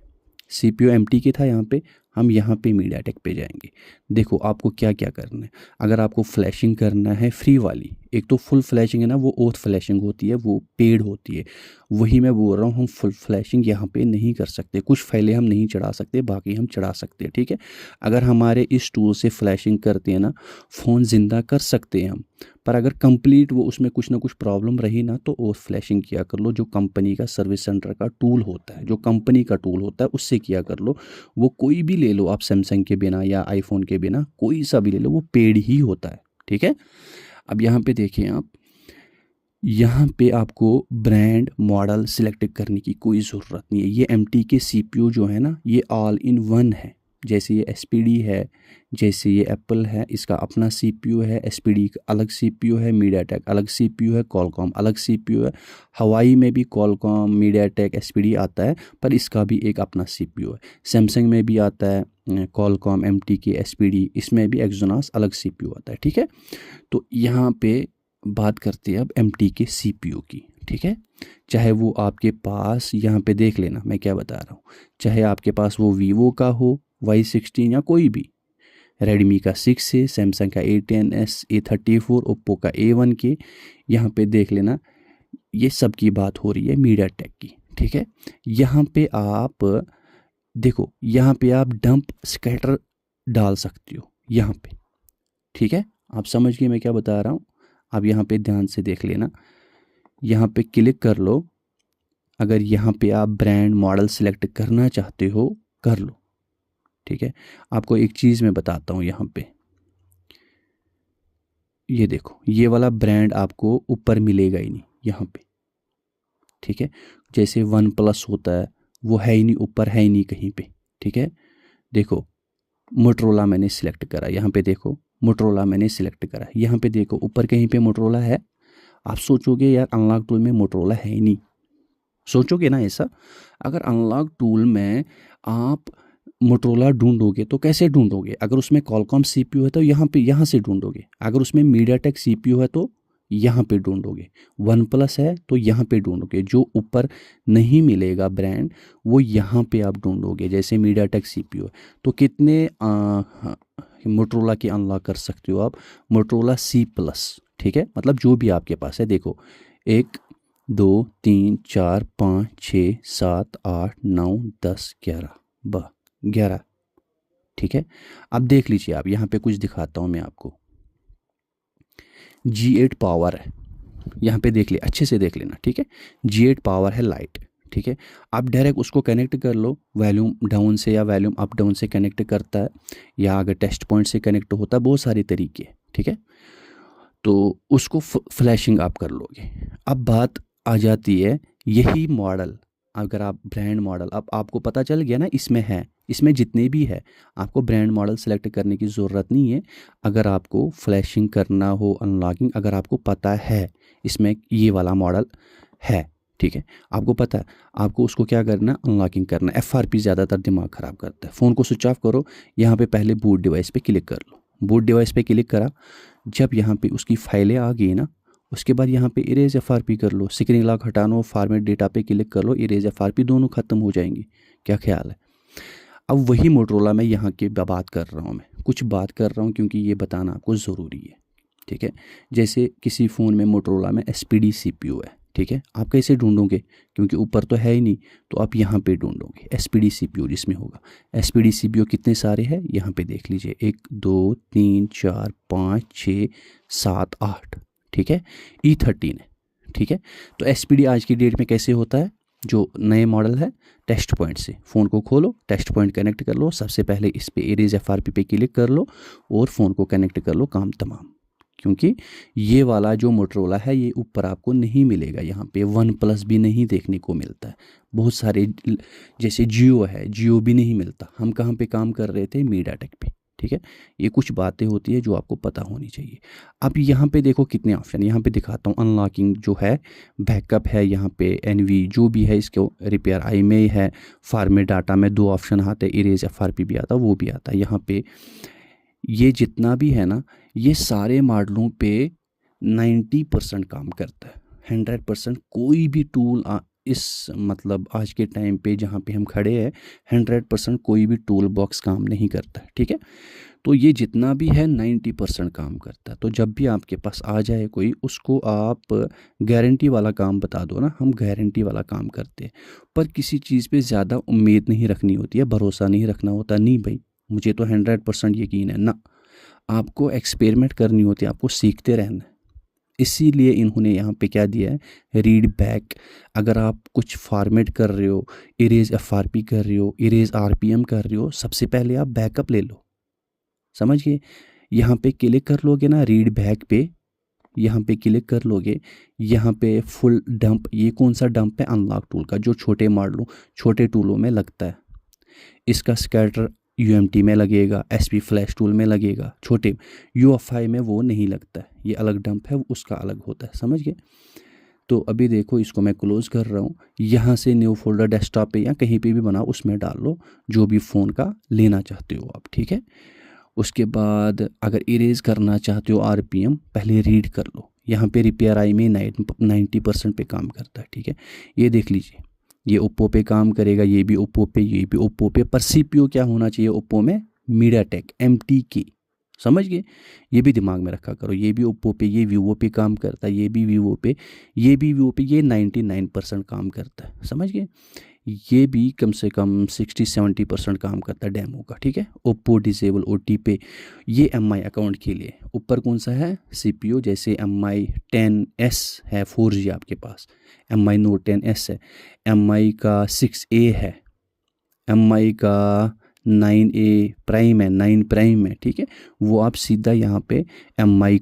CPU MTK था, यहाँ पे हम यहाँ पे मीडियाटेक पे जाएंगे। देखो आपको क्या क्या करना है। अगर आपको फ्लैशिंग करना है फ्री वाली, एक तो फुल फ्लैशिंग है ना, वो ओथ फ्लैशिंग होती है, वो पेड होती है, वही मैं बोल रहा हूँ। हम फुल फ्लैशिंग यहाँ पे नहीं कर सकते, कुछ फाइलें हम नहीं चढ़ा सकते, बाकी हम चढ़ा सकते हैं, ठीक है। अगर हमारे इस टूल से फ्लैशिंग करते हैं ना, फ़ोन ज़िंदा कर सकते हैं हम, पर अगर कंप्लीट वो उसमें कुछ ना कुछ प्रॉब्लम रही ना, तो ओथ फ्लैशिंग किया कर लो। जो कंपनी का सर्विस सेंटर का टूल होता है, जो कंपनी का टूल होता है, उससे किया कर लो। वो कोई भी ले लो आप, सैमसंग के बिना या आईफोन के बिना, कोई सा भी ले लो, वो पेड ही होता है, ठीक है। अब यहाँ पे देखें आप, यहाँ पे आपको ब्रांड मॉडल सिलेक्ट करने की कोई ज़रूरत नहीं है। ये MT के CPU जो है ना, ये ऑल इन वन है। जैसे ये SPD है, जैसे ये एप्पल है, इसका अपना CPU है, SPD का अलग CPU है, मीडियाटेक अलग CPU है, कॉलकॉम अलग CPU है। हवाई में भी कॉलकॉम, मीडियाटेक, SPD आता है, पर इसका भी एक अपना CPU है। सैमसंग में भी आता है कॉलकॉम, MTK, SPD, इसमें भी एक्सोनस अलग CPU आता है, ठीक है। तो यहाँ पे बात करते हैं अब MTK CPU की, ठीक है। चाहे वो आपके पास, यहाँ पे देख लेना मैं क्या बता रहा हूँ, चाहे आपके पास वो वीवो का हो Y16 या कोई भी, रेडमी का 6 है, सैमसंग का A10s, A34, ओप्पो का A1K, यहाँ पे देख लेना, ये सब की बात हो रही है मीडियाटेक की। ठीक है। यहाँ पे आप देखो, यहाँ पे आप डंप स्कैटर डाल सकते हो यहाँ पे। ठीक है, आप समझ गए मैं क्या बता रहा हूँ। आप यहाँ पे ध्यान से देख लेना, यहाँ पे क्लिक कर लो। अगर यहाँ पे आप ब्रांड मॉडल सेलेक्ट करना चाहते हो कर लो। ठीक है, आपको एक चीज़ मैं बताता हूँ, यहाँ पे ये देखो, ये वाला ब्रांड आपको ऊपर मिलेगा ही नहीं यहाँ पे। ठीक है, जैसे वन प्लस होता है वो है ही नहीं ऊपर, है ही नहीं कहीं पे। ठीक है, देखो मोटरोला मैंने सिलेक्ट करा, यहाँ पे देखो मोटरोला मैंने सिलेक्ट करा, यहाँ पे देखो ऊपर कहीं पे मोटरोला है। आप सोचोगे यार अनलॉक टूल में मोटरोला है ही नहीं, सोचोगे ना ऐसा। अगर अनलॉक टूल में आप मोटरोला ढूंढोगे तो कैसे ढूंढोगे? अगर उसमें कॉलकॉम सीपीयू है तो यहाँ से ढूंढोगे, अगर उसमें मीडियाटेक सीपीयू है तो यहाँ पे ढूंढोगे, वन प्लस है तो यहाँ पे ढूंढोगे। जो ऊपर नहीं मिलेगा ब्रांड वो यहाँ पे आप ढूंढोगे। जैसे मीडियाटेक सीपीयू है तो कितने मोटरोला की अनलॉक कर सकते हो आप? Motorola C+। ठीक है, मतलब जो भी आपके पास है, देखो 1 2 3 4 5 6 7 8 9 10 11 11। ठीक है, अब देख लीजिए आप, यहाँ पे कुछ दिखाता हूँ मैं आपको। G8 पावर है, यहाँ पे देख ले, अच्छे से देख लेना। ठीक है, G8 पावर है लाइट। ठीक है, आप डायरेक्ट उसको कनेक्ट कर लो, वॉल्यूम डाउन से या वॉल्यूम अप डाउन से कनेक्ट करता है, या अगर टेस्ट पॉइंट से कनेक्ट होता है, बहुत सारे तरीके। ठीक है, तो उसको फ्लैशिंग आप कर लोगे। अब बात आ जाती है, यही मॉडल अगर आप ब्रांड मॉडल, अब आपको पता चल गया ना इसमें है, इसमें जितने भी है आपको ब्रांड मॉडल सेलेक्ट करने की ज़रूरत नहीं है। अगर आपको फ्लैशिंग करना हो, अनलॉकिंग, अगर आपको पता है इसमें ये वाला मॉडल है, ठीक है, आपको पता है, आपको उसको क्या करना, अनलॉकिंग करना। FRP ज़्यादातर दिमाग ख़राब करता है। फ़ोन को स्विच ऑफ करो, यहाँ पे पहले बूट डिवाइस पे क्लिक कर लो। बूट डिवाइस पे क्लिक करा, जब यहाँ पे उसकी फाइलें आ गई ना, उसके बाद यहाँ पे इरेज FRP कर लो। स्क्रीन लॉक हटानो, फॉर्मेट डेटा पे क्लिक कर लो, इरेज FRP दोनों ख़त्म हो जाएंगी। क्या ख्याल है? अब वही मोटरोला में यहाँ की बात कर रहा हूँ, मैं कुछ बात कर रहा हूँ क्योंकि ये बताना आपको ज़रूरी है। ठीक है, जैसे किसी फ़ोन में मोटरोला में SPD CPU है, ठीक है, आप कैसे ढूंढोगे? क्योंकि ऊपर तो है ही नहीं, तो आप यहाँ पे ढूंढोगे SPD CPU जिसमें होगा। SPD CPU कितने सारे हैं यहाँ पे देख लीजिए, 1 2 3 4 5 6 7 8। ठीक है, E13 है। ठीक है, तो SPD आज की डेट में कैसे होता है? जो नए मॉडल है, टेस्ट पॉइंट से फ़ोन को खोलो, टेस्ट पॉइंट कनेक्ट कर लो, सबसे पहले इस पे इरेज FRP पे क्लिक कर लो और फ़ोन को कनेक्ट कर लो, काम तमाम। क्योंकि ये वाला जो मोटरोला है ये ऊपर आपको नहीं मिलेगा, यहाँ पे वन प्लस भी नहीं देखने को मिलता है, बहुत सारे, जैसे जियो है, जियो भी नहीं मिलता। हम कहाँ पे काम कर रहे थे? मीडियाटेक पे। ठीक है, ये कुछ बातें होती है जो आपको पता होनी चाहिए। अब यहाँ पे देखो कितने ऑप्शन, यहाँ पे दिखाता हूँ। अनलॉकिंग जो है, बैकअप है, यहाँ पे NV जो भी है, इसको रिपेयर आई में है, फॉर्मेट डाटा में 2 ऑप्शन आते हैं, इरेज FRP भी आता है, वो भी आता है। यहाँ पे ये जितना भी है ना, ये सारे मॉडलों पे 90% काम करता है। 100% कोई भी टूल इस मतलब आज के टाइम पे जहाँ पे हम खड़े हैं, 100% कोई भी टूल बॉक्स काम नहीं करता है। ठीक है, तो ये जितना भी है 90% काम करता है। तो जब भी आपके पास आ जाए कोई, उसको आप गारंटी वाला काम बता दो ना, हम गारंटी वाला काम करते हैं। पर किसी चीज़ पे ज़्यादा उम्मीद नहीं रखनी होती है, भरोसा नहीं रखना होता। नहीं भाई, मुझे तो 100% यकीन है ना, आपको एक्सपेरिमेंट करनी होती है, आपको सीखते रहना है। इसीलिए इन्होंने यहाँ पे क्या दिया है, रीड बैक। अगर आप कुछ फॉर्मेट कर रहे हो, इरेज FRP कर रहे हो, इरेज RPM कर रहे हो, सबसे पहले आप बैकअप ले लो। समझ गए? यहाँ पे क्लिक कर लोगे ना रीड बैक पे, यहाँ पे क्लिक कर लोगे, यहाँ पे फुल डंप, ये कौन सा डंप है? अनलॉक टूल का, जो छोटे मॉडलों, छोटे टूलों में लगता है। इसका स्कैटर UMT में लगेगा, SP फ्लैश टूल में लगेगा, छोटे UFI में वो नहीं लगता है, ये अलग डंप है, उसका अलग होता है। समझ गए? तो अभी देखो, इसको मैं क्लोज़ कर रहा हूँ। यहाँ से न्यू फोल्डर डेस्कटॉप पे या कहीं पे भी बनाओ, उसमें डाल लो जो भी फ़ोन का लेना चाहते हो आप। ठीक है, उसके बाद अगर इरेज करना चाहते हो RPM, पहले रीड कर लो। यहाँ पे रिपेयर आई में 90% पे काम करता है, ठीक है। ये देख लीजिए, ये ओप्पो पे काम करेगा, ये भी ओप्पो पे, ये भी ओप्पो पे, पर सीपीयू क्या होना चाहिए ओप्पो में, मीडियाटेक MTK, समझ गए। ये भी दिमाग में रखा करो, ये भी ओप्पो पे, ये वीवो पे काम करता है, ये भी वीवो पे, ये भी वीवो पे, ये 99% काम करता है, समझ गए। ये भी कम से कम 60-70% काम करता है डेमो का, ठीक है। ओप्पो डिसेबल OT पे, ये MI अकाउंट के लिए। ऊपर कौन सा है CPU, जैसे MI 10S है 4G आपके पास, MI Note 10S है, MI का 6A है, MI का 9A प्राइम है, 9 प्राइम है, ठीक है। वो आप सीधा यहाँ पे MI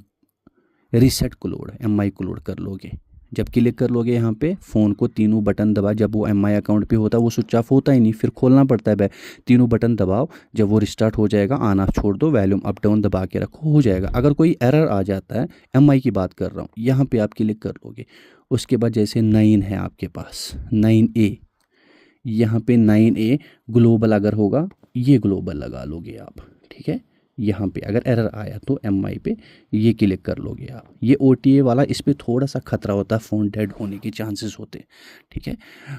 रीसेट को लोड, MI को लोड कर लोगे। जब क्लिक कर लोगे यहाँ पे, फ़ोन को तीनों बटन दबा, जब वो MI अकाउंट पे होता है वो स्विच ऑफ होता ही नहीं, फिर खोलना पड़ता है, तीनों बटन दबाओ, जब वो रिस्टार्ट हो जाएगा आना छोड़ दो, वॉल्यूम अप डाउन दबा के रखो, हो जाएगा। अगर कोई एरर आ जाता है, MI की बात कर रहा हूँ, यहाँ पे आप क्लिक कर लोगे। उसके बाद जैसे 9 है आपके पास, 9A, यहाँ पे 9A ग्लोबल अगर होगा, ये ग्लोबल लगा लोगे आप, ठीक है। यहाँ पे अगर एरर आया तो MI पे ये क्लिक कर लोगे आप। ये OTA वाला, इस पर थोड़ा सा खतरा होता है, फ़ोन डेड होने के चांसेस होते हैं, ठीक है।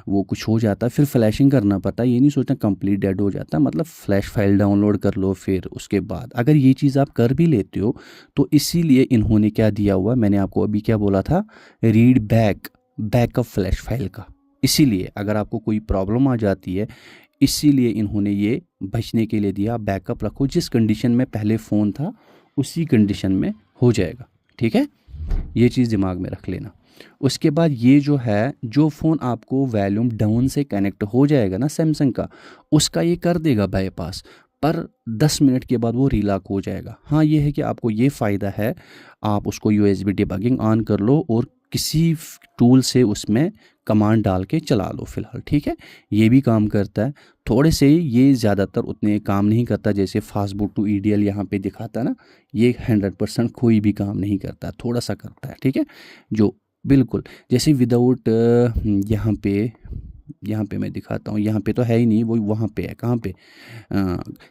वो कुछ हो जाता है फिर फ्लैशिंग करना पड़ता है, ये नहीं सोचना कंप्लीट डेड हो जाता है, मतलब फ्लैश फाइल डाउनलोड कर लो। फिर उसके बाद अगर ये चीज़ आप कर भी लेते हो तो इसीलिए इन्होंने क्या दिया हुआ, मैंने आपको अभी क्या बोला था, रीड बैकअप फ्लैश फाइल का। इसीलिए अगर आपको कोई प्रॉब्लम आ जाती है, इसीलिए इन्होंने ये बचने के लिए दिया, बैकअप रखो, जिस कंडीशन में पहले फ़ोन था उसी कंडीशन में हो जाएगा, ठीक है। ये चीज़ दिमाग में रख लेना। उसके बाद ये जो है, जो फ़ोन आपको वॉल्यूम डाउन से कनेक्ट हो जाएगा ना सैमसंग का, उसका ये कर देगा बाईपास, पर 10 मिनट के बाद वो रिलॉक हो जाएगा। हाँ ये है कि आपको ये फ़ायदा है, आप उसको USB डिबगिंग ऑन कर लो और किसी टूल से उसमें कमांड डाल के चला लो फ़िलहाल, ठीक है। ये भी काम करता है थोड़े से, ये ज़्यादातर उतने काम नहीं करता, जैसे फास्टबूट टू EDL यहाँ पे दिखाता है ना, ये 100% कोई भी काम नहीं करता, थोड़ा सा करता है, ठीक है। जो बिल्कुल जैसे विदाउट, यहाँ पे मैं दिखाता हूँ, यहाँ पे तो है ही नहीं, वो वहाँ पे है, कहाँ पे,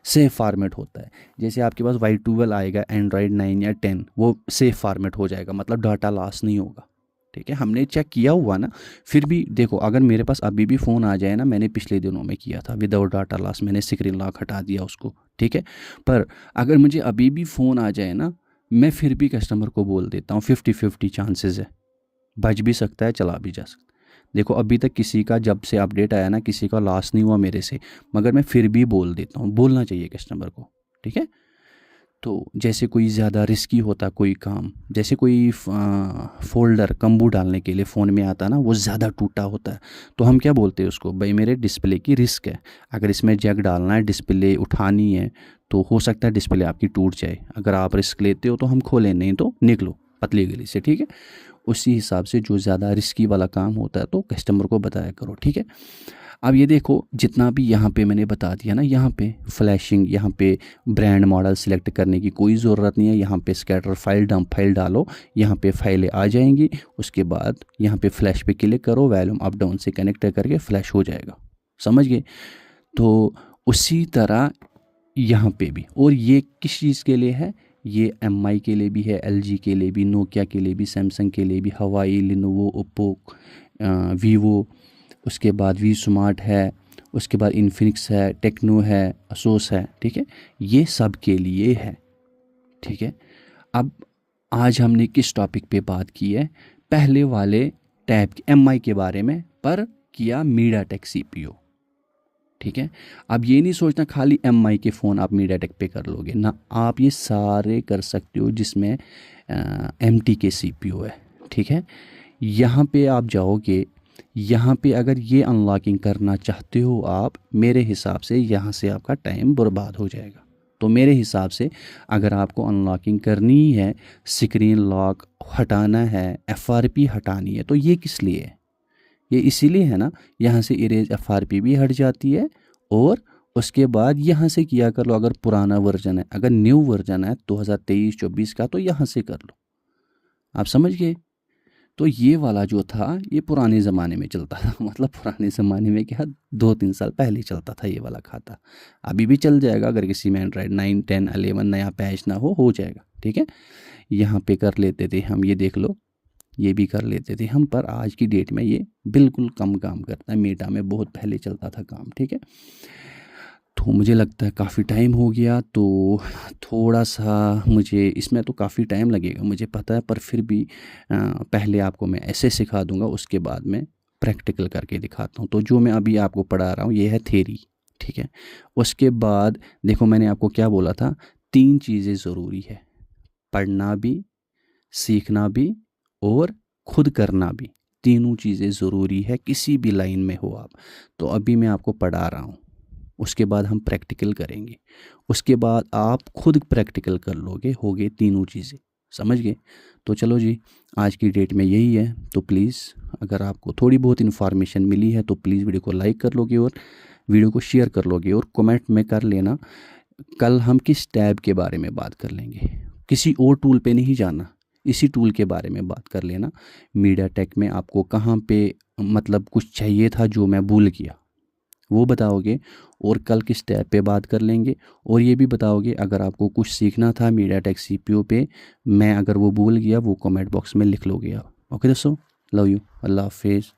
सेफ फॉर्मेट होता है। जैसे आपके पास Y12 आएगा एंड्रॉयड 9 या 10, वो सेफ फॉर्मेट हो जाएगा, मतलब डाटा लॉस नहीं होगा, ठीक है। हमने चेक किया हुआ ना। फिर भी देखो, अगर मेरे पास अभी भी फ़ोन आ जाए ना, मैंने पिछले दिनों में किया था विदाउट डाटा लॉस, मैंने स्क्रीन लॉक हटा दिया उसको, ठीक है। पर अगर मुझे अभी भी फ़ोन आ जाए ना, मैं फिर भी कस्टमर को बोल देता हूँ 50-50 चांसेस है, बच भी सकता है, चला भी जा सकता है। देखो अभी तक किसी का, जब से अपडेट आया ना, किसी का लॉस नहीं हुआ मेरे से, मगर मैं फिर भी बोल देता हूँ, बोलना चाहिए कस्टमर को, ठीक है। तो जैसे कोई ज़्यादा रिस्की होता कोई काम, जैसे कोई फोल्डर कम्बू डालने के लिए फ़ोन में आता ना, वो ज़्यादा टूटा होता है, तो हम क्या बोलते हैं उसको, भाई मेरे डिस्प्ले की रिस्क है, अगर इसमें जैक डालना है, डिस्प्ले उठानी है, तो हो सकता है डिस्प्ले आपकी टूट जाए। अगर आप रिस्क लेते हो तो हम खोलें, नहीं तो निकलो पतली गली से, ठीक है। उसी हिसाब से जो ज़्यादा रिस्की वाला काम होता है तो कस्टमर को बताया करो, ठीक है। अब ये देखो, जितना भी यहाँ पे मैंने बता दिया ना, यहाँ पे फ्लैशिंग, यहाँ पे ब्रांड मॉडल सिलेक्ट करने की कोई ज़रूरत नहीं है। यहाँ पे स्कैटर फाइल, डंप फाइल डालो, यहाँ पे फाइलें आ जाएंगी। उसके बाद यहाँ पे फ्लैश पे क्लिक करो, वॉल्यूम अप डाउन से कनेक्ट करके फ्लैश हो जाएगा, समझ गए। तो उसी तरह यहाँ पे भी, और ये किस चीज़ के लिए है, ये MI के लिए भी है, LG के लिए भी, नोकिया के लिए भी, सैमसंग के लिए भी, हवाई, लिनोवो, ओप्पो, वीवो, उसके बाद वी स्मार्ट है, उसके बाद इन्फिनिक्स है, टेक्नो है, असोस है, ठीक है। ये सब के लिए है, ठीक है। अब आज हमने किस टॉपिक पे बात की है, पहले वाले टैब MI के बारे में, पर किया मीडियाटेक CPU, ठीक है। अब ये नहीं सोचना खाली MI के फ़ोन आप मीडियाटेक पे कर लोगे ना, आप ये सारे कर सकते हो जिसमें MTK CPU है, ठीक है। यहाँ पे आप जाओगे, यहाँ पे अगर ये अनलॉकिंग करना चाहते हो आप, मेरे हिसाब से यहाँ से आपका टाइम बर्बाद हो जाएगा। तो मेरे हिसाब से अगर आपको अनलॉकिंग करनी है, स्क्रीन लॉक हटाना है, FRP हटानी है, तो ये किस लिए है, ये इसीलिए है ना, यहाँ से इरेज FRP भी हट जाती है, और उसके बाद यहाँ से किया कर लो, अगर पुराना वर्जन है, अगर न्यू वर्जन है 2023-24 का, तो यहाँ से कर लो, आप समझ गए। तो ये वाला जो था ये पुराने ज़माने में चलता था, मतलब पुराने ज़माने में क्या, 2-3 साल पहले चलता था ये वाला खाता, अभी भी चल जाएगा, अगर किसी में एंड्रॉयड 9, 10, 11 नया पैच ना हो जाएगा, ठीक है। यहाँ पे कर लेते थे हम, ये देख लो, ये भी कर लेते थे हम, पर आज की डेट में ये बिल्कुल कम काम करता है। मेटा में बहुत पहले चलता था काम, ठीक है। तो मुझे लगता है काफ़ी टाइम हो गया, तो थोड़ा सा मुझे इसमें तो काफ़ी टाइम लगेगा मुझे पता है, पर फिर भी पहले आपको मैं ऐसे सिखा दूंगा, उसके बाद मैं प्रैक्टिकल करके दिखाता हूँ। तो जो मैं अभी आपको पढ़ा रहा हूँ ये है थ्योरी, ठीक है। उसके बाद देखो मैंने आपको क्या बोला था, 3 चीज़ें ज़रूरी है, पढ़ना भी, सीखना भी और खुद करना भी। तीनों चीज़ें ज़रूरी है किसी भी लाइन में हो आप। तो अभी मैं आपको पढ़ा रहा हूँ, उसके बाद हम प्रैक्टिकल करेंगे, उसके बाद आप खुद प्रैक्टिकल कर लोगे, हो गए तीनों चीज़ें, समझ गए। तो चलो जी, आज की डेट में यही है। तो प्लीज़ अगर आपको थोड़ी बहुत इन्फॉर्मेशन मिली है तो प्लीज़ वीडियो को लाइक कर लोगे और वीडियो को शेयर कर लोगे, और कमेंट में कर लेना कल हम किस टैब के बारे में बात कर लेंगे। किसी और टूल पे नहीं जाना, इसी टूल के बारे में बात कर लेना। मीडिया टेक में आपको कहाँ पे मतलब कुछ चाहिए था जो मैं भूल गया वो बताओगे, और कल किस टैब पे बात कर लेंगे। और ये भी बताओगे अगर आपको कुछ सीखना था मीडिया टेक सीपीयू पे, मैं अगर वो भूल गया वो कमेंट बॉक्स में लिख लोगे आप। ओके दोस्तों, लव यू, अल्लाह हाफिज़।